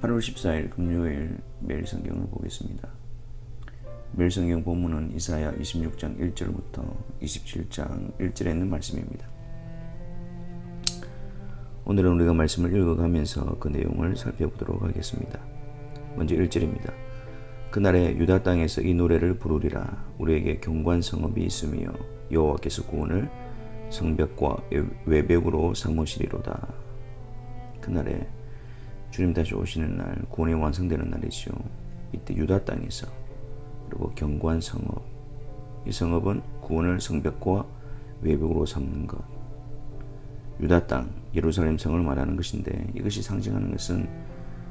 8월 14일 금요일 매일 성경을 보겠습니다. 매일 성경 본문은 이사야 26장 1절부터 27장 1절에 있는 말씀입니다. 오늘은 우리가 말씀을 읽어가면서 그 내용을 살펴보도록 하겠습니다. 먼저 1절입니다. 그날에 유다 땅에서 이 노래를 부르리라. 우리에게 견고한 성읍이 있으며 여호와께서 구원을 성벽과 외벽으로 삼으시리로다. 그날에 주님 다시 오시는 날, 구원이 완성되는 날이죠. 이때 유다 땅에서, 그리고 견고한 성읍, 이 성읍은 구원을 성벽과 외벽으로 삼는 것, 유다 땅, 예루살렘 성을 말하는 것인데, 이것이 상징하는 것은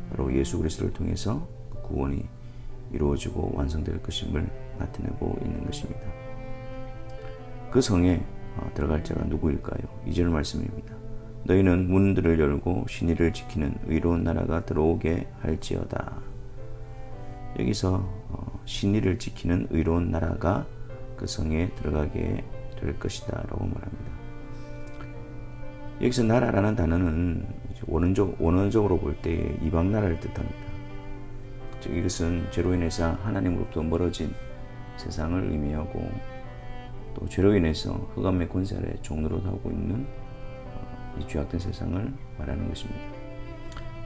바로 예수 그리스도를 통해서 구원이 이루어지고 완성될 것임을 나타내고 있는 것입니다. 그 성에 들어갈 자가 누구일까요? 2절 말씀입니다. 너희는 문들을 열고 신의를 지키는 의로운 나라가 들어오게 할지어다. 여기서 신의를 지키는 의로운 나라가 그 성에 들어가게 될 것이다 라고 말합니다. 여기서 나라라는 단어는 원어적으로 볼 때 이방 나라를 뜻합니다. 즉 이것은 죄로 인해서 하나님으로부터 멀어진 세상을 의미하고, 또 죄로 인해서 흑암의 권세 아래 종노릇하고 있는 이 죄악된 세상을 말하는 것입니다.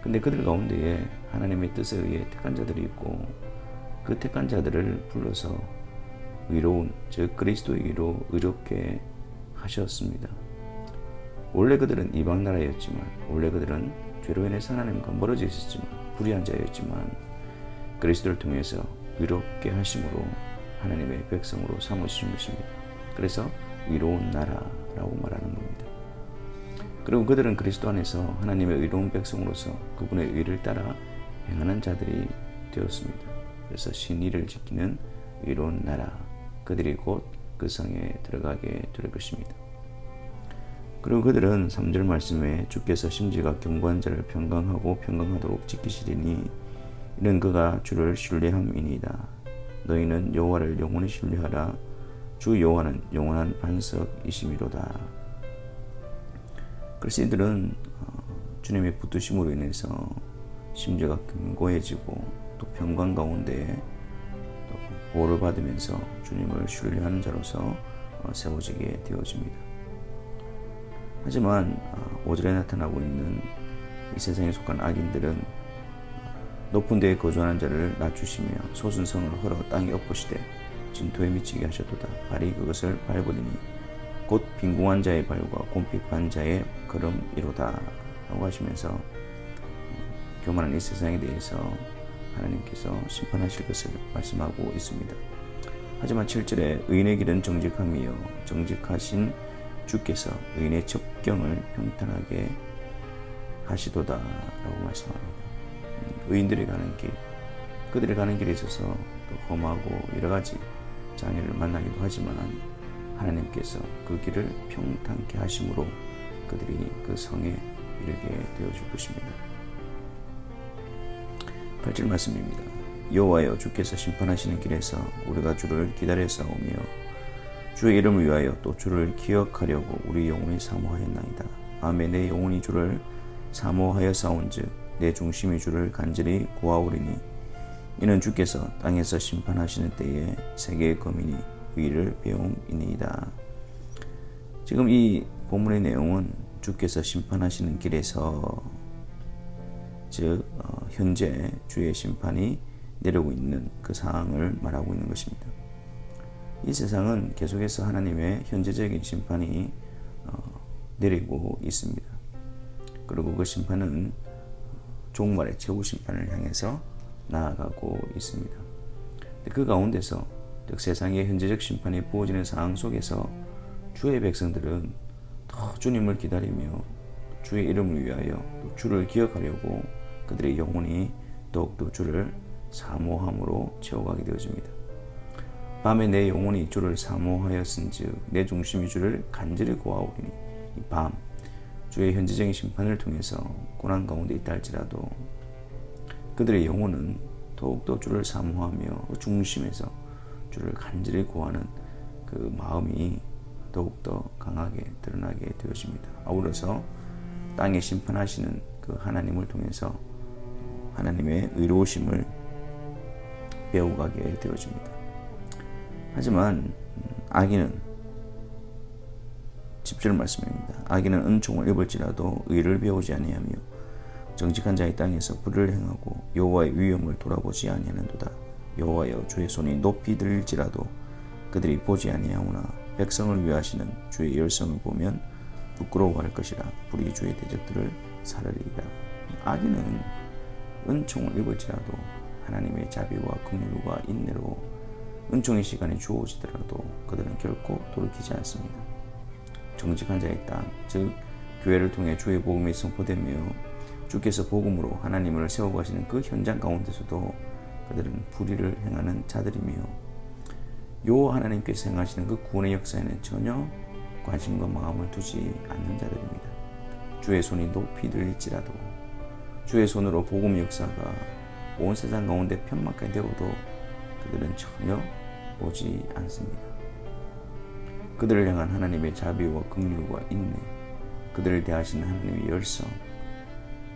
근데 그들 가운데에 하나님의 뜻에 의해 택한 자들이 있고, 그 택한 자들을 불러서 의로운, 즉 그리스도의 의로 의롭게 하셨습니다. 원래 그들은 이방 나라였지만, 원래 그들은 죄로 인해서 하나님과 멀어져 있었지만, 불의한 자였지만, 그리스도를 통해서 의롭게 하심으로 하나님의 백성으로 삼으신 것입니다. 그래서 의로운 나라라고 말하는 겁니다. 그리고 그들은 그리스도 안에서 하나님의 의로운 백성으로서 그분의 의를 따라 행하는 자들이 되었습니다. 그래서 신의를 지키는 의로운 나라, 그들이 곧 그 성에 들어가게 될 것입니다. 그리고 그들은 3절 말씀에 주께서 심지가 견고한 자를 평강하고 평강하도록 지키시리니 이는 그가 주를 신뢰함이니이다. 너희는 여호와를 영원히 신뢰하라. 주 여호와는 영원한 반석이심이로다. 그래서 이들은 주님의 붙드심으로 인해서 심지가 견고해지고, 또 평강 가운데 또 보호를 받으면서 주님을 신뢰하는 자로서 세워지게 되어집니다. 하지만 5절에 나타나고 있는 이 세상에 속한 악인들은 높은 데에 거주하는 자를 낮추시며 솟은 성을 헐어 땅에 엎으시되 진토에 미치게 하셨도다. 발이 그것을 밟으리니 곧 빈궁한 자의 발과 곰핍한 자의 걸음이로다 라고 하시면서 교만한 이 세상에 대해서 하나님께서 심판하실 것을 말씀하고 있습니다. 하지만 7절에 의인의 길은 정직함이요 정직하신 주께서 의인의 첩경을 평탄하게 하시도다 라고 말씀합니다. 의인들이 가는 길, 그들이 가는 길에 있어서 또 험하고 여러가지 장애를 만나기도 하지만, 하나님께서 그 길을 평탄케 하심으로 그들이 그 성에 이르게 되어줄 것입니다. 8절 말씀입니다. 여호와여, 주께서 심판하시는 길에서 우리가 주를 기다려 싸우며 주의 이름을 위하여 또 주를 기억하려고 우리 영혼이 사모하였나이다. 아멘. 내 영혼이 주를 사모하여 싸운즉 내 중심이 주를 간절히 구하오리니 이는 주께서 땅에서 심판하시는 때에 세계의 거민이 의를 배움이니이다. 지금 이 본문의 내용은 주께서 심판하시는 길에서, 즉 현재 주의 심판이 내려오고 있는 그 상황을 말하고 있는 것입니다. 이 세상은 계속해서 하나님의 현재적인 심판이 내리고 있습니다. 그리고 그 심판은 종말의 최후 심판을 향해서 나아가고 있습니다. 그 가운데서, 즉 세상의 현재적 심판이 부어지는 상황 속에서 주의 백성들은 더 주님을 기다리며 주의 이름을 위하여 또 주를 기억하려고 그들의 영혼이 더욱더 주를 사모함으로 채워가게 되어집니다. 밤에 내 영혼이 주를 사모하였은즉 내 중심이 주를 간절히 구하오리니, 이 밤, 주의 현재적인 심판을 통해서 고난 가운데 있다 할지라도 그들의 영혼은 더욱더 주를 사모하며 그 중심에서 주를 간절히 구하는 그 마음이 더욱더 강하게 드러나게 되어집니다. 아울러서 땅에 심판하시는 그 하나님을 통해서 하나님의 의로우심을 배워가게 되어집니다. 하지만 악인은 10절 말씀입니다. 악인은 은총을 입을지라도 의를 배우지 아니하며 정직한 자의 땅에서 불을 행하고 여호와의 위엄을 돌아보지 아니하는도다. 여호와여 주의 손이 높이 들지라도 그들이 보지 아니하오나 백성을 위하시는 주의 열성을 보면 부끄러워할 것이라. 불이 주의 대적들을 사르리이다. 악인은 은총을 입을지라도 하나님의 자비와 긍휼과 인내로 은총의 시간이 주어지더라도 그들은 결코 돌이키지 않습니다. 정직한 자의 땅, 즉 교회를 통해 주의 복음이 선포되며 주께서 복음으로 하나님을 세워가시는 그 현장 가운데서도 그들은 불의를 행하는 자들이며 여호와 하나님께서 행하시는 그 구원의 역사에는 전혀 관심과 마음을 두지 않는 자들입니다. 주의 손이 높이 들릴지라도 주의 손으로 복음 역사가 온 세상 가운데 편막하게 되어도 그들은 전혀 보지 않습니다. 그들을 향한 하나님의 자비와 긍휼과 인내, 그들을 대하시는 하나님의 열성,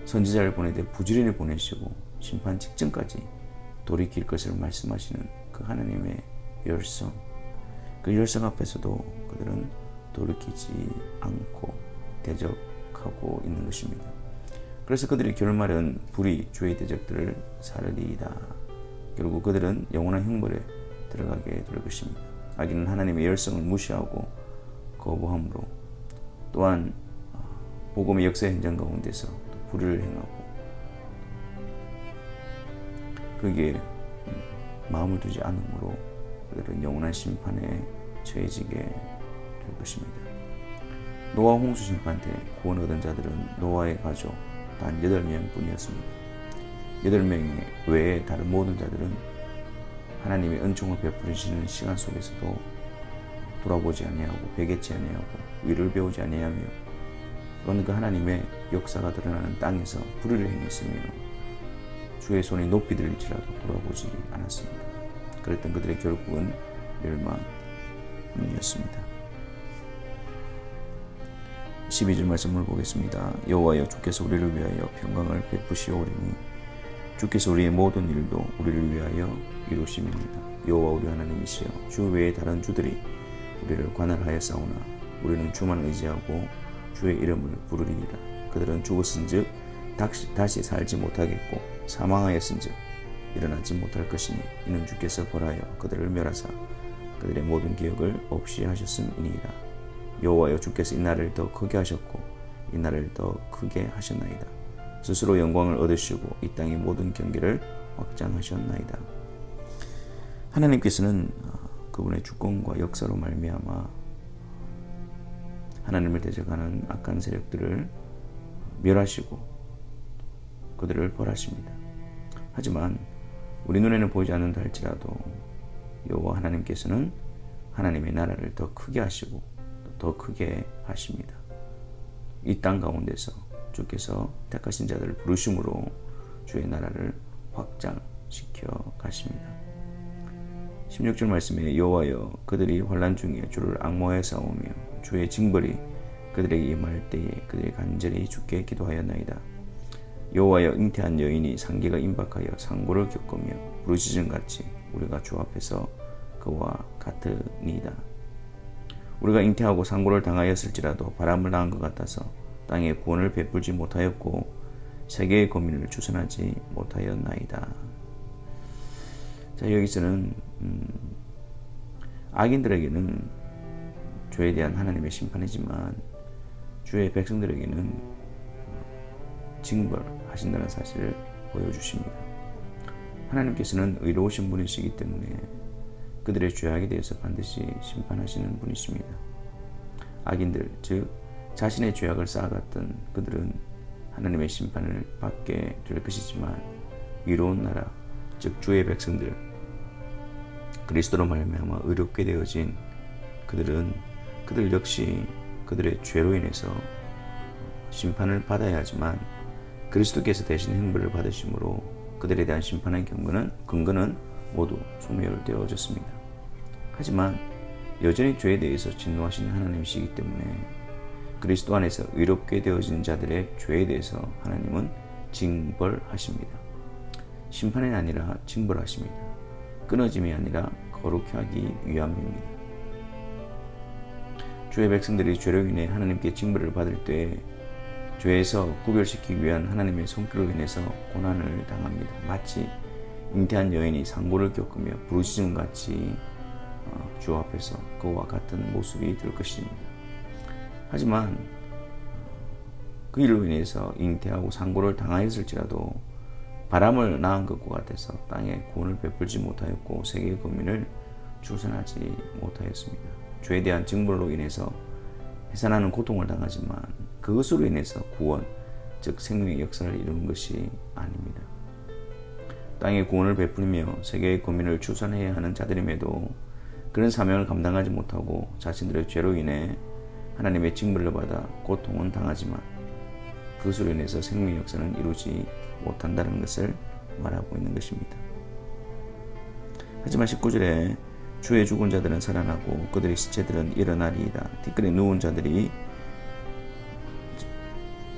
선지자를 보내되 부지런히 보내시고 심판 직전까지 돌이킬 것을 말씀하시는 그 하나님의 열성, 그 열성 앞에서도 그들은 돌이키지 않고 대적하고 있는 것입니다. 그래서 그들의 결말은 불이 주의 대적들을 사르리이다. 결국 그들은 영원한 형벌에 들어가게 될 것입니다. 악인은 하나님의 열성을 무시하고 거부함으로 또한 복음의 역사 현장 가운데서 불의를 행하고 그게 마음을 두지 않으므로 그들은 영원한 심판에 처해지게 될 것입니다. 노아 홍수 심판 때 구원 얻은 자들은 노아의 가족 단 8명 뿐이었습니다. 8명 외에 다른 모든 자들은 하나님의 은총을 베푸시는 시간 속에서도 돌아보지 아니하고 배개치 아니하고 위를 배우지 아니하며 또는 그 하나님의 역사가 드러나는 땅에서 불의를 행했으며 주의 손이 높이 들릴지라도 돌아보지 않았습니다. 그랬던 그들의 결국은 멸망이었습니다. 12절 말씀을 보겠습니다. 여호와여 주께서 우리를 위하여 평강을 베푸시오리니 주께서 우리의 모든 일도 우리를 위하여 이루심입니다. 여호와 우리 하나님이시여 주 외에 다른 주들이 우리를 관할하였사오나 우리는 주만 의지하고 주의 이름을 부르리이다. 그들은 죽었은즉 다시 살지 못하겠고 사망하였은즉 일어나지 못할 것이니 이는 주께서 벌하여 그들을 멸하사 그들의 모든 기억을 없이 하셨음이니이다. 여호와여 주께서 이 날을 더 크게 하셨고 이 날을 더 크게 하셨나이다. 스스로 영광을 얻으시고 이 땅의 모든 경계를 확장하셨나이다. 하나님께서는 그분의 주권과 역사로 말미암아 하나님을 대적하는 악한 세력들을 멸하시고 그들을 벌하십니다. 하지만 우리 눈에는 보이지 않는다 할지라도 여호와 하나님께서는 하나님의 나라를 더 크게 하시고 더 크게 하십니다. 이 땅 가운데서 주께서 택하신 자들을 부르심으로 주의 나라를 확장시켜 가십니다. 16절 말씀에 여호와여 그들이 환난 중에 주를 앙모하여 싸우며 주의 징벌이 그들에게 임할 때에 그들이 간절히 주께 기도하였나이다. 여호와여 잉태한 여인이 상계가 임박하여 상고를 겪으며 부르짖음같이 우리가 주 앞에서 그와 같으니이다. 우리가 잉태하고 상고를 당하였을지라도 바람을 당한 것 같아서 땅에 구원을 베풀지 못하였고 세계의 고민을 주선하지 못하였나이다. 자, 여기서는 악인들에게는 죄에 대한 하나님의 심판이지만 주의 백성들에게는 징벌하신다는 사실을 보여주십니다. 하나님께서는 의로우신 분이시기 때문에 그들의 죄악에 대해서 반드시 심판하시는 분이십니다. 악인들, 즉 자신의 죄악을 쌓아갔던 그들은 하나님의 심판을 받게 될 것이지만 의로운 나라, 즉 주의 백성들, 그리스도로 말미암아 의롭게 되어진 그들 역시 그들의 죄로 인해서 심판을 받아야 하지만 그리스도께서 대신 형벌을 받으심으로 그들에 대한 심판의 근거는 모두 소멸되어졌습니다. 하지만 여전히 죄에 대해서 진노하시는 하나님이시기 때문에 그리스도 안에서 의롭게 되어진 자들의 죄에 대해서 하나님은 징벌하십니다. 심판이 아니라 징벌하십니다. 끊어짐이 아니라 거룩히 하기 위함입니다. 주의 백성들이 죄로 인해 하나님께 징벌을 받을 때 죄에서 구별시키기 위한 하나님의 손길로 인해서 고난을 당합니다. 마치 잉태한 여인이 상고를 겪으며 부르짖음 같이 주 앞에서 그와 같은 모습이 될 것입니다. 하지만 그 일로 인해서 잉태하고 상고를 당하였을지라도 바람을 낳은 것과 같아서 땅에 구원을 베풀지 못하였고 세계의 거민을 출산하지 못하였습니다. 죄에 대한 징벌로 인해서 해산하는 고통을 당하지만 그것으로 인해서 구원, 즉 생명의 역사를 이루는 것이 아닙니다. 땅에 구원을 베풀며 세계의 거민을 출산해야 하는 자들임에도 그런 사명을 감당하지 못하고 자신들의 죄로 인해 하나님의 징벌을 받아 고통은 당하지만 그것으로 인해서 생명의 역사는 이루지 못한다는 것을 말하고 있는 것입니다. 하지만 19절에 주의 죽은 자들은 살아나고 그들의 시체들은 일어나리이다. 티끌에 누운 자들이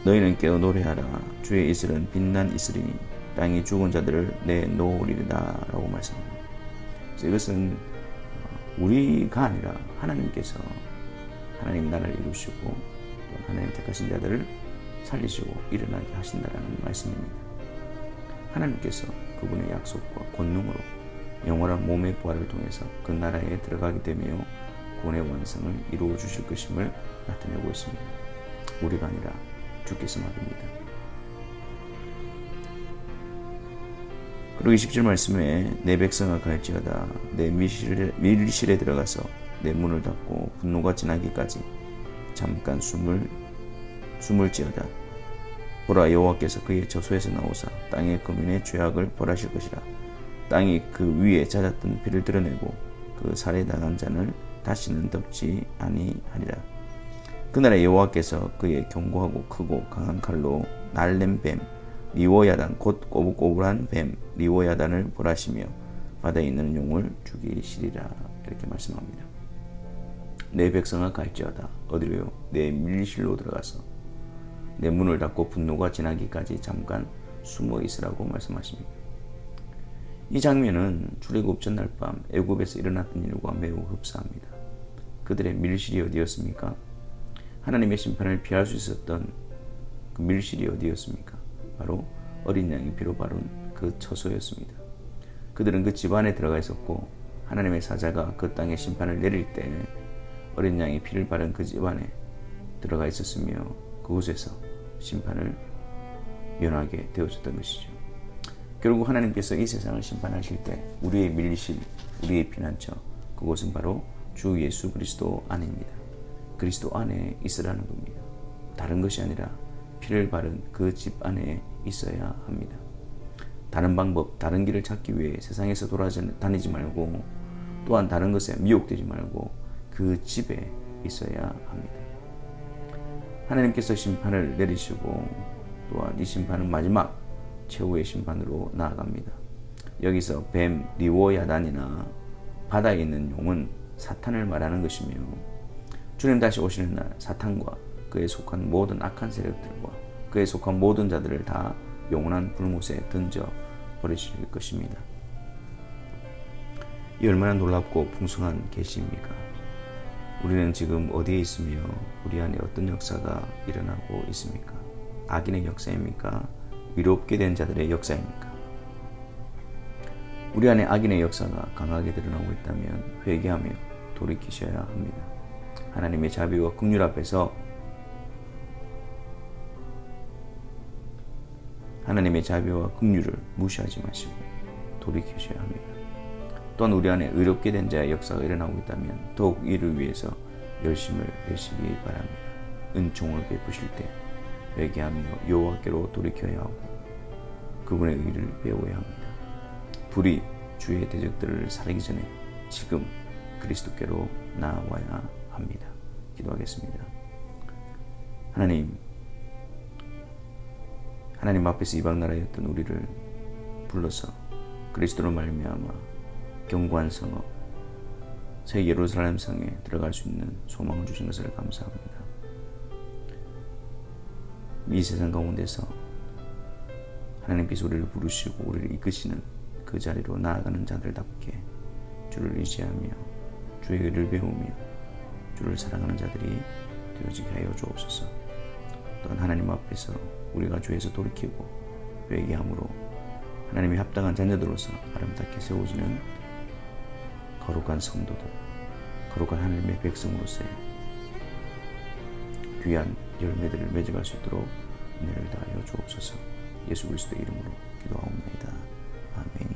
너희는 깨어 노래하라. 주의 이슬은 빛난 이슬이니 땅이 죽은 자들을 내놓으리이다 라고 말씀합니다. 이것은 우리가 아니라 하나님께서 하나님 나라를 이루시고 또 하나님 택하신 자들을 살리시고 일어나게 하신다라는 말씀입니다. 하나님께서 그분의 약속과 권능으로 영원한 몸의 부활을 통해서 그 나라에 들어가게 되며 구원의 완성을 이루어 주실 것임을 나타내고 있습니다. 우리가 아니라 주께서 말입니다. 그리고 20절 말씀에 내 백성아 갈지어다 내 밀실에 들어가서 내 문을 닫고 분노가 지나기까지 잠깐 숨을 지어다. 보라 여호와께서 그의 저소에서 나오사 땅의 거민의 죄악을 벌하실 것이라. 땅이 그 위에 잦았던 피를 드러내고 그 살해당한 자를 다시는 덮지 아니하리라. 그날에 여호와께서 그의 견고하고 크고 강한 칼로 날렘 뱀 리워야단 곧 꼬불꼬불한 뱀 리워야단을 벌하시며 바다에 있는 용을 죽이시리라. 이렇게 말씀합니다. 내 백성아 갈지어다. 어디로요? 내 밀실로 들어가서 내 문을 닫고 분노가 지나기까지 잠깐 숨어 있으라고 말씀하십니다. 이 장면은 출애굽 전날 밤 애굽에서 일어났던 일과 매우 흡사합니다. 그들의 밀실이 어디였습니까? 하나님의 심판을 피할 수 있었던 그 밀실이 어디였습니까? 바로 어린 양이 피로 바른 그 처소였습니다. 그들은 그 집 안에 들어가 있었고 하나님의 사자가 그 땅에 심판을 내릴 때 어린 양이 피를 바른 그 집 안에 들어가 있었으며 그곳에서 심판을 면하게 되어졌던 것이죠. 결국 하나님께서 이 세상을 심판하실 때 우리의 밀실, 우리의 피난처, 그곳은 바로 주 예수 그리스도 안입니다. 그리스도 안에 있으라는 겁니다. 다른 것이 아니라 피를 바른 그 집 안에 있어야 합니다. 다른 방법, 다른 길을 찾기 위해 세상에서 돌아다니지 말고 또한 다른 것에 미혹되지 말고 그 집에 있어야 합니다. 하나님께서 심판을 내리시고 또한 이 심판은 마지막 최후의 심판으로 나아갑니다. 여기서 뱀, 리워야단이나 바다에 있는 용은 사탄을 말하는 것이며 주님 다시 오시는 날 사탄과 그에 속한 모든 악한 세력들과 그에 속한 모든 자들을 다 영원한 불못에 던져 버리실 것입니다. 이 얼마나 놀랍고 풍성한 계시입니까? 우리는 지금 어디에 있으며 우리 안에 어떤 역사가 일어나고 있습니까? 악인의 역사입니까? 위롭게 된 자들의 역사입니까? 우리 안에 악인의 역사가 강하게 드러나고 있다면 회개하며 돌이키셔야 합니다. 하나님의 자비와 긍휼 앞에서 하나님의 자비와 긍휼을 무시하지 마시고 돌이키셔야 합니다. 또한 우리 안에 의롭게 된 자의 역사가 일어나고 있다면 더욱 이를 위해서 열심을 내시기 바랍니다. 은총을 베푸실 때 회개하며 여호와께로 돌이켜야 하고 그분의 의를 배워야 합니다. 불이 주의 대적들을 사르기 전에 지금 그리스도께로 나아와야 합니다. 기도하겠습니다. 하나님 앞에서 이방 나라였던 우리를 불러서 그리스도로 말미암아 견고한 성읍 새 예루살렘 성에 들어갈 수 있는 소망을 주신 것을 감사합니다. 이 세상 가운데서 하나님께서 우리를 부르시고 우리를 이끄시는 그 자리로 나아가는 자들답게 주를 의지하며 주의 의를 배우며 주를 사랑하는 자들이 되어지게 하여 주옵소서. 또한 하나님 앞에서 우리가 죄에서 돌이키고 회개함으로 하나님이 합당한 자녀들로서 아름답게 세워지는 거룩한 성도들, 거룩한 하나님의 백성으로서의 귀한 열매들을 맺어갈 수 있도록 은혜를 다하여 주옵소서. 예수 그리스도의 이름으로 기도하옵나이다. 아멘.